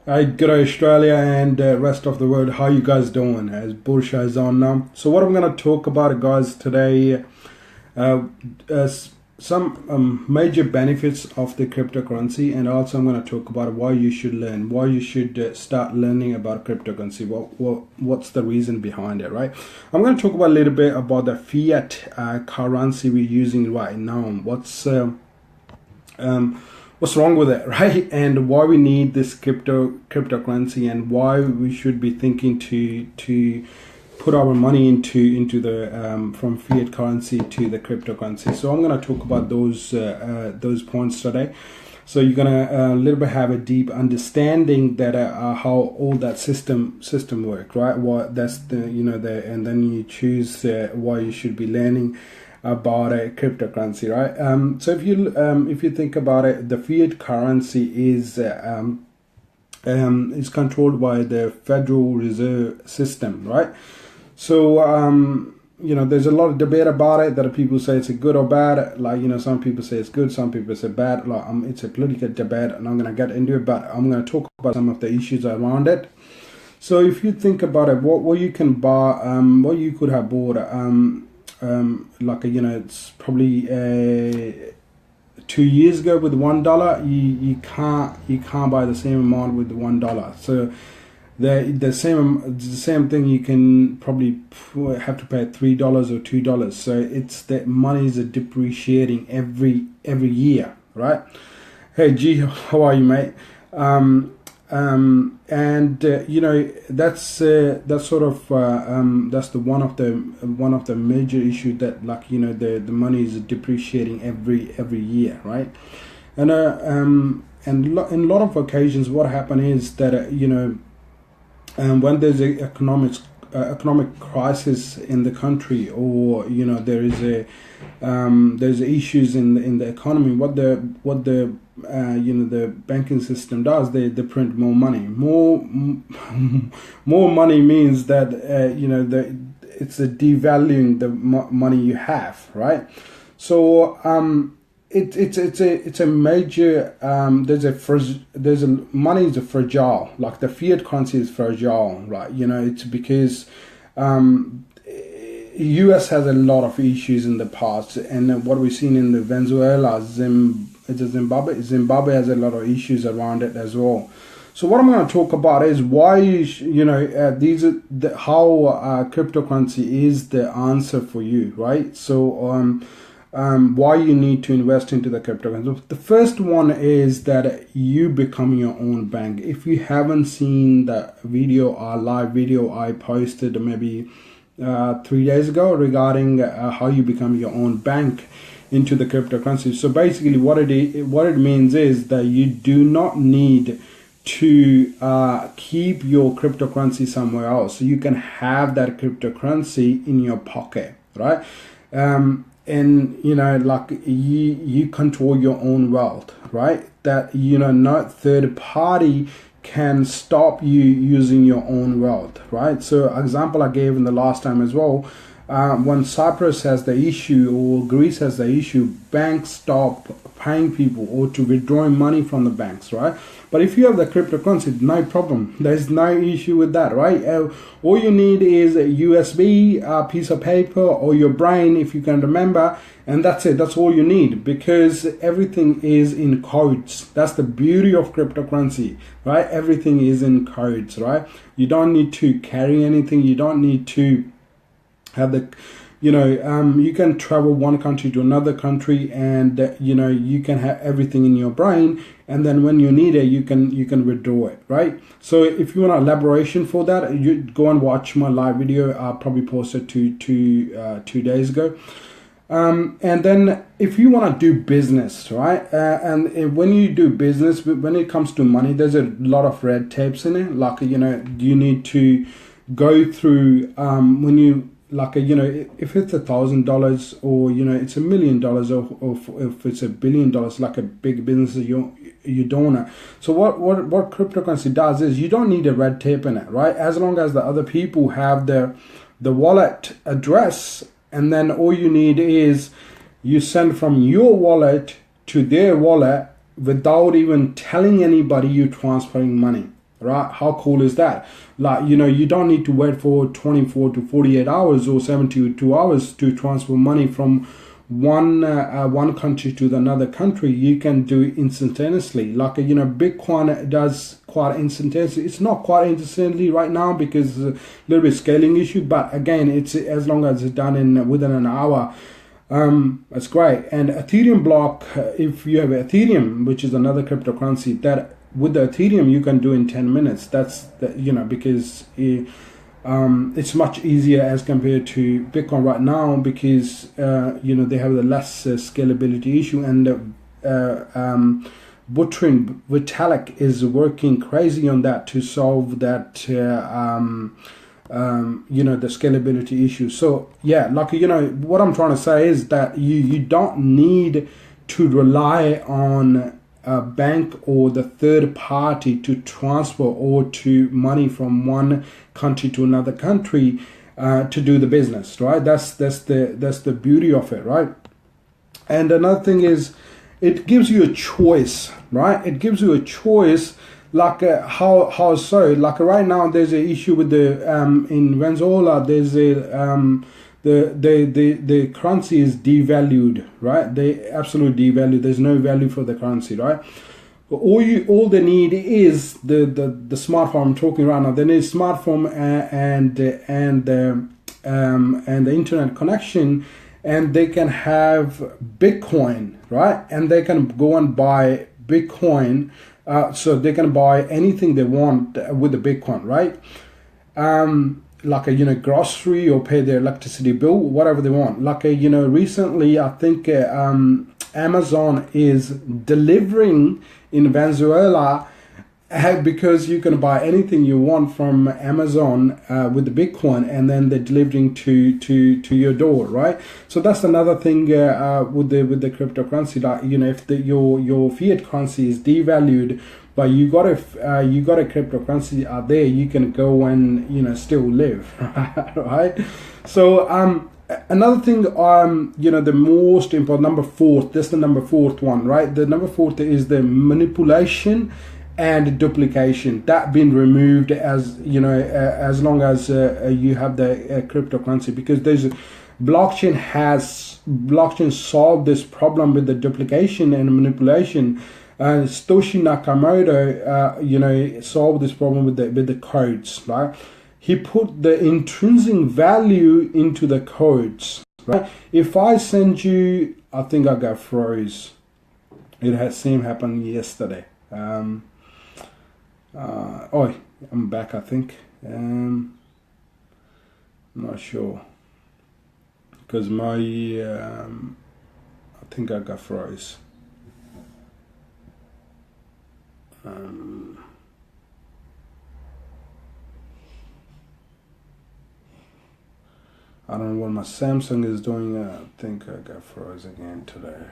Hi, good day, Australia and rest of the world. How you guys doing? As Bursha is on now. So what I'm going to talk about, guys, today, some major benefits of the cryptocurrency, and also I'm going to talk about why you should learn, why you should start learning about cryptocurrency. What's the reason behind it, right? I'm going to talk about a little bit about the fiat currency we're using right now. What's wrong with it, right? And why we need this cryptocurrency, and why we should be thinking to put our money into the from fiat currency to the cryptocurrency. So I'm going to talk about those points today. So you're going to a little bit have a deep understanding that how all that system work, right? What that's the and then you choose why you should be learning about a cryptocurrency, right? So if you think about it, the fiat currency is controlled by the Federal Reserve System, right? So there's a lot of debate about it. That people say it's a good or bad. Like some people say it's good, some people say bad. Like it's a political debate, and I'm gonna get into it. But I'm gonna talk about some of the issues around it. So if you think about it, what you can buy, what you could have bought, it's probably 2 years ago with $1. You can't buy the same amount with $1. So the same thing you can probably have to pay $3 or $2. So it's that money is depreciating every year, right? Hey G, how are you, mate? That's sort of that's the one of the major issues, that the money is depreciating every year, right? And in a lot of occasions what happen is that when there's a economic crisis in the country, or there is there's issues in the economy, what the banking system does, they print more money. More money means that it's a devaluing the money you have, right? So it's a major money is a fragile, like the fiat currency is fragile, right? It's because US has a lot of issues in the past, and what we've seen in the Venezuela, Zimbabwe has a lot of issues around it as well. So what I'm going to talk about is why how cryptocurrency is the answer for you, right? So why you need to invest into the cryptocurrency. The first one is that you become your own bank. If you haven't seen the live video I posted maybe 3 days ago regarding how you become your own bank into the cryptocurrency. So basically what it means is that you do not need to keep your cryptocurrency somewhere else. So you can have that cryptocurrency in your pocket, right? And you control your own wealth, right? That not third party can stop you using your own wealth, right? So example I gave in the last time as well, when Cyprus has the issue or Greece has the issue, banks stop paying people or to withdrawing money from the banks, right? But if you have the cryptocurrency, no problem. There's no issue with that, right? All you need is a USB, a piece of paper, or your brain, if you can remember, and that's it. That's all you need, because everything is in codes. That's the beauty of cryptocurrency, right? Everything is in codes, right? You don't need to carry anything. You don't need to have the you can travel one country to another country, and you can have everything in your brain, and then when you need it, you can withdraw it, right? So if you want an elaboration for that, you go and watch my live video. I probably posted 2 days ago. And then if you want to do business, right? And when you do business, when it comes to money, there's a lot of red tapes in it. Like you need to go through when you if it's $1,000 or it's $1 million, or if it's $1 billion, like a big business, you don't know. So what cryptocurrency does is you don't need a red tape in it, right? As long as the other people have the wallet address, and then all you need is you send from your wallet to their wallet without even telling anybody you're transferring money. right? How cool is that? Like, you know, you don't need to wait for 24 to 48 hours or 72 hours to transfer money from one country to another country. You can do it instantaneously. Like, you know, Bitcoin does quite instantaneously. It's not quite instantly right now because a little bit scaling issue, but again, it's as long as it's done in within an hour. That's great. And Ethereum block, if you have Ethereum, which is another cryptocurrency, that with the Ethereum you can do in 10 minutes. That's you know, because it's much easier as compared to Bitcoin right now, because you know, they have the less scalability issue, and Buterin Vitalik is working crazy on that to solve that you know, the scalability issue. So yeah, like, you know, what I'm trying to say is that you don't need to rely on a bank or the third party to transfer or to money from one country to another country to do the business, right? That's the beauty of it, right? And another thing is, it gives you a choice, right? It gives you a choice. Like how so? Like right now, there's an issue with the in Venezuela. There's a the currency is devalued, right? They absolutely devalued. There's no value for the currency, right? But all they need is the smartphone. I'm talking right now. They need a smartphone and the internet connection, and they can have Bitcoin, right? And they can go and buy Bitcoin. So they can buy anything they want with the Bitcoin, right? Like a, you know, grocery, or pay their electricity bill, whatever they want. Like a, you know, recently I think Amazon is delivering in Venezuela, because you can buy anything you want from Amazon with the Bitcoin, and then they're delivering to your door, right? So that's another thing with the cryptocurrency, that, you know, if your fiat currency is devalued, but you got a cryptocurrency out there, you can go and, you know, still live, right? So another thing, you know, the most important, number fourth, this is the number fourth one, right? The number fourth is the manipulation and duplication. That been removed, as you know, as long as you have the cryptocurrency, because there's blockchain solved this problem with the duplication and manipulation. Satoshi Nakamoto, you know, solved this problem with the codes, right? He put the intrinsic value into the codes, right? If I send you, I think I got froze. It has same happened yesterday. Oh, I'm back, I think. I'm not sure, because my I think I got froze. I don't know what my Samsung is doing. I think I got froze again today.